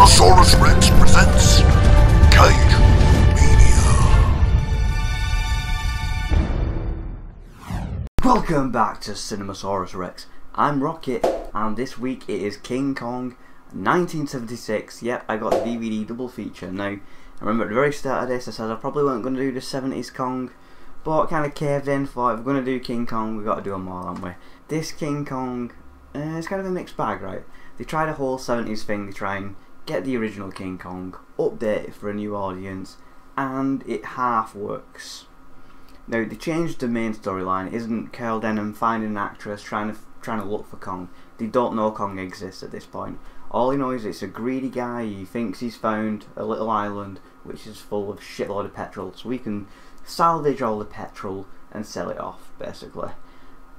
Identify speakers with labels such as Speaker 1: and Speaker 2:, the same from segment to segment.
Speaker 1: Cinemasaurus Rex presents Kaijumania.
Speaker 2: Welcome back to Cinemasaurus Rex. I'm Rocket, and this week it is King Kong 1976. Yep, I got the DVD double feature. Now, I remember at the very start of this I said I probably weren't going to do the 70s Kong, but kind of caved in, thought if we're going to do King Kong, we've got to do them all, haven't we? This King Kong, it's kind of a mixed bag, right? They tried a whole 70s thing, they try and get the original King Kong, update it for a new audience, and it half works. Now, they changed the main storyline. It isn't Carl Denham finding an actress trying to look for Kong. They don't know Kong exists at this point. All he knows is it's a greedy guy. He thinks he's found a little island which is full of shitload of petrol, so we can salvage all the petrol and sell it off, basically.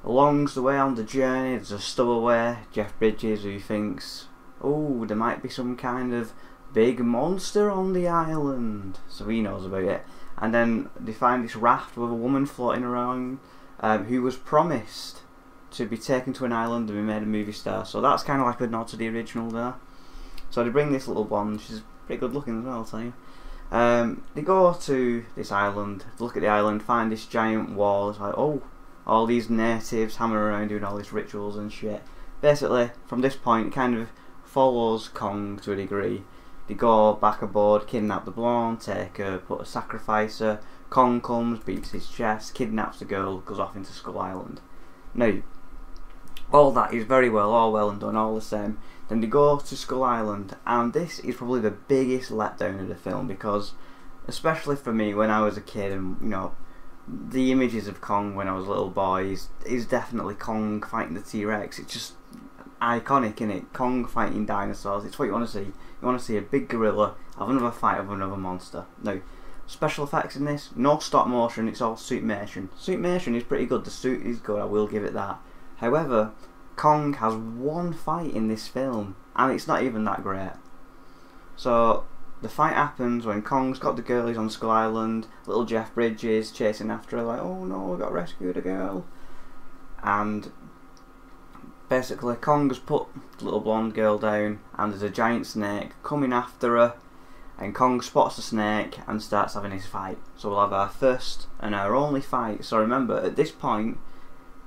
Speaker 2: Along the way on the journey, there's a stowaway, Jeff Bridges, who thinks, oh, there might be some kind of big monster on the island, so he knows about it. And then they find this raft with a woman floating around, who was promised to be taken to an island and be made a movie star, so that's kind of like a nod to the original there. So they bring this little blonde, she's pretty good looking as well, I'll tell you. They go to this island, look at the island, find this giant wall. It's like, oh, all these natives hammering around doing all these rituals and shit. Basically, from this point, it kind of follows Kong to a degree. They go back aboard, kidnap the blonde, take her, put a sacrifice her. Kong comes, beats his chest, kidnaps the girl, goes off into Skull Island. Now, all that is very well, all well and done, all the same. Then they go to Skull Island, and this is probably the biggest letdown of the film, because, especially for me, when I was a kid, and you know, the images of Kong when I was a little boy is definitely Kong fighting the T-Rex. It's just iconic, innit? Kong fighting dinosaurs. It's what you want to see. You want to see a big gorilla have another fight with another monster. Now, special effects in this, no stop motion, it's all suitmation. Suitmation is pretty good, the suit is good, I will give it that. However, Kong has one fight in this film, and it's not even that great. So, the fight happens when Kong's got the girl, he's on Skull Island, little Jeff Bridges chasing after her like, oh no, we got to rescue the girl. And basically Kong's put the little blonde girl down, and there's a giant snake coming after her, and Kong spots the snake and starts having his fight. So we'll have our first and our only fight. So remember, at this point,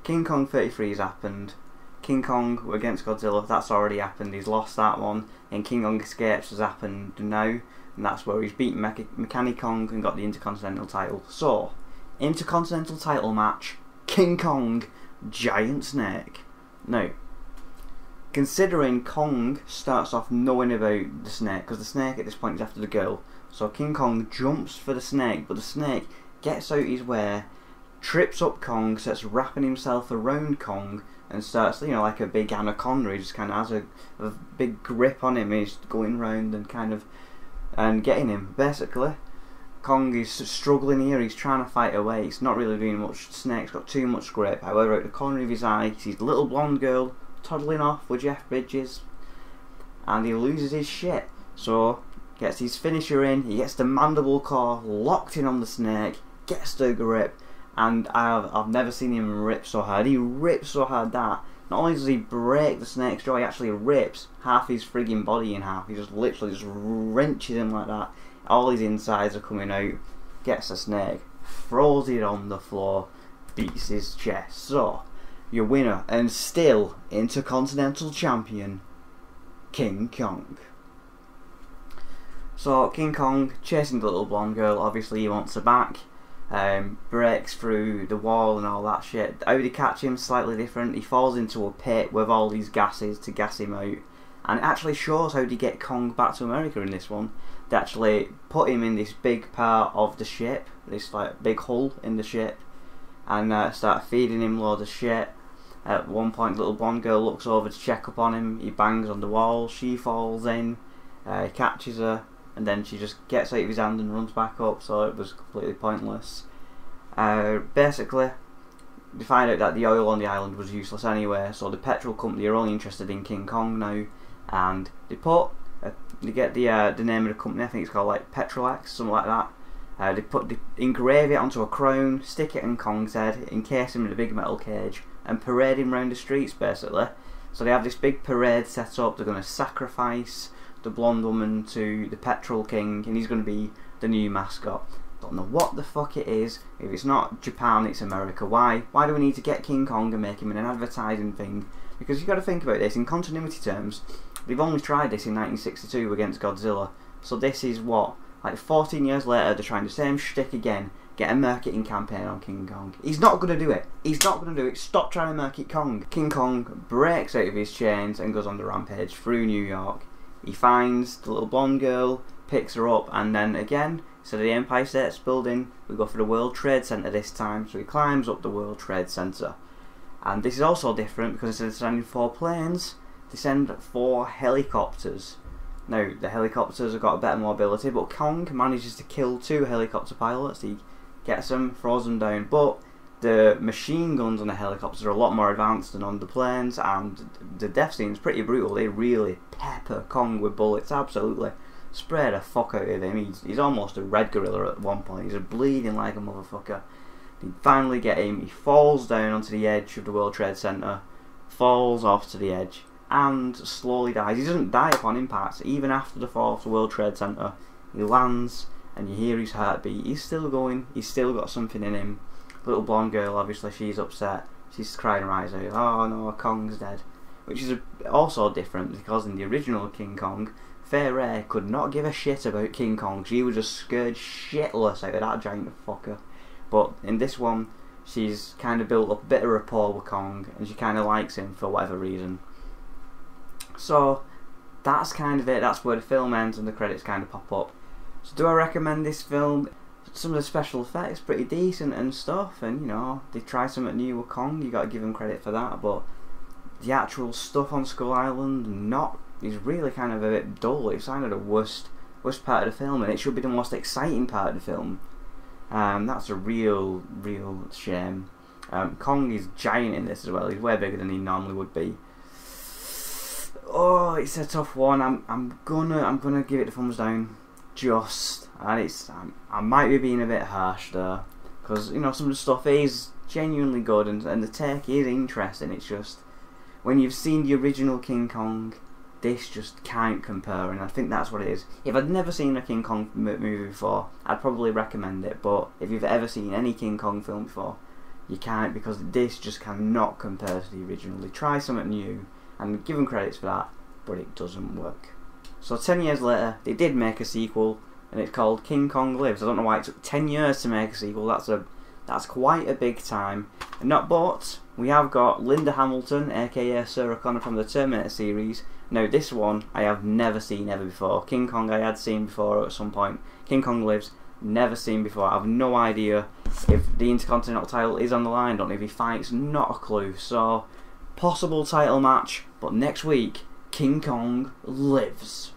Speaker 2: King Kong 33 has happened. King Kong against Godzilla, that's already happened, he's lost that one, and King Kong Escapes has happened now, and that's where he's beaten MechaniKong and got the Intercontinental title. So, Intercontinental title match, King Kong, Giant Snake. Now, considering Kong starts off knowing about the snake, because the snake at this point is after the girl, so King Kong jumps for the snake, but the snake gets out his way, trips up Kong, starts wrapping himself around Kong, and starts, you know, like a big anaconda. He just kind of has a big grip on him, and he's going round and kind of and getting him. Basically, Kong is struggling here, he's trying to fight away, it's not really doing much. Snake's got too much grip. However, out the corner of his eye, he sees the little blonde girl toddling off with Jeff Bridges, and he loses his shit. So, gets his finisher in, he gets the mandible claw locked in on the snake, gets the grip, and I've never seen him rip so hard. He rips so hard that not only does he break the snake's jaw, he actually rips half his frigging body in half. He just literally just wrenches him like that. All his insides are coming out. Gets the snake, throws it on the floor, beats his chest. So, your winner and still Intercontinental Champion, King Kong. So, King Kong chasing the little blonde girl. Obviously, he wants her back. Breaks through the wall and all that shit. How they catch him slightly different. He falls into a pit with all these gases to gas him out, and it actually shows how they get Kong back to America in this one. They actually put him in this big part of the ship, this like big hull in the ship, and start feeding him loads of shit. At one point, the little blonde girl looks over to check up on him. He bangs on the wall, she falls in, he catches her, and then she just gets out of his hand and runs back up, so it was completely pointless. Basically, they find out that the oil on the island was useless anyway, so the petrol company are only interested in King Kong now, and they get the name of the company, I think it's called like Petrolax, something like that. They engrave it onto a crown, stick it in Kong's head, encase him in a big metal cage, and parade him around the streets basically. So they have this big parade set up. They're going to sacrifice the blonde woman to the Petrol King, and he's going to be the new mascot. Don't know what the fuck it is. If it's not Japan, it's America. Why? Why do we need to get King Kong and make him an advertising thing? Because you've got to think about this in continuity terms. They've only tried this in 1962 against Godzilla. So this is what, like 14 years later, they're trying the same shtick again. Get a marketing campaign on King Kong. He's not going to do it. He's not going to do it. Stop trying to market Kong. King Kong breaks out of his chains and goes on the rampage through New York. He finds the little blonde girl, picks her up, and then again, instead of the Empire State's building, we go for the World Trade Center this time. So he climbs up the World Trade Center. And this is also different because instead of sending 4 planes, they send 4 helicopters. Now, the helicopters have got a better mobility, but Kong manages to kill 2 helicopter pilots. He gets them, throws them down, but the machine guns on the helicopters are a lot more advanced than on the planes, and the death scene is pretty brutal. They really pepper Kong with bullets, absolutely. Spray the fuck out of him. He's almost a red gorilla at one point. He's bleeding like a motherfucker. They finally get him. He falls down onto the edge of the World Trade Center, falls off to the edge, and slowly dies. He doesn't die upon impact. Even after the fall of the World Trade Center, he lands, and you hear his heartbeat. He's still going. He's still got something in him. Little blonde girl, obviously, she's upset. She's crying her eyes out. Oh no, Kong's dead. Which is also different because in the original King Kong, Fay Wray could not give a shit about King Kong. She was just scared shitless out of that giant fucker. But in this one, she's kind of built up a bit of rapport with Kong, and she kind of likes him for whatever reason. So that's kind of it. That's where the film ends and the credits kind of pop up. So do I recommend this film? Some of the special effects pretty decent and stuff, and you know, they try something new with Kong, you got to give them credit for that, but the actual stuff on Skull Island is really kind of a bit dull. It's kind of the worst part of the film, and it should be the most exciting part of the film. That's a real shame. Kong is giant in this as well. He's way bigger than he normally would be. Oh, it's a tough one. I'm gonna give it the thumbs down. And I might be being a bit harsh there, because you know, some of the stuff is genuinely good, and the take is interesting. It's just when you've seen the original King Kong, this just can't compare, and I think that's what it is. If I'd never seen a King Kong movie before, I'd probably recommend it, but if you've ever seen any King Kong film before, you can't, because this just cannot compare to the original. They try something new, and give them credits for that, but it doesn't work. So 10 years later, they did make a sequel, and it's called King Kong Lives. I don't know why it took 10 years to make a sequel. That's quite a big time. But we have got Linda Hamilton, aka Sarah Connor from the Terminator series. Now this one I have never seen ever before. King Kong I had seen before at some point. King Kong Lives, never seen before. I have no idea if the Intercontinental title is on the line. Don't know if he fights, not a clue. So possible title match, but next week King Kong Lives.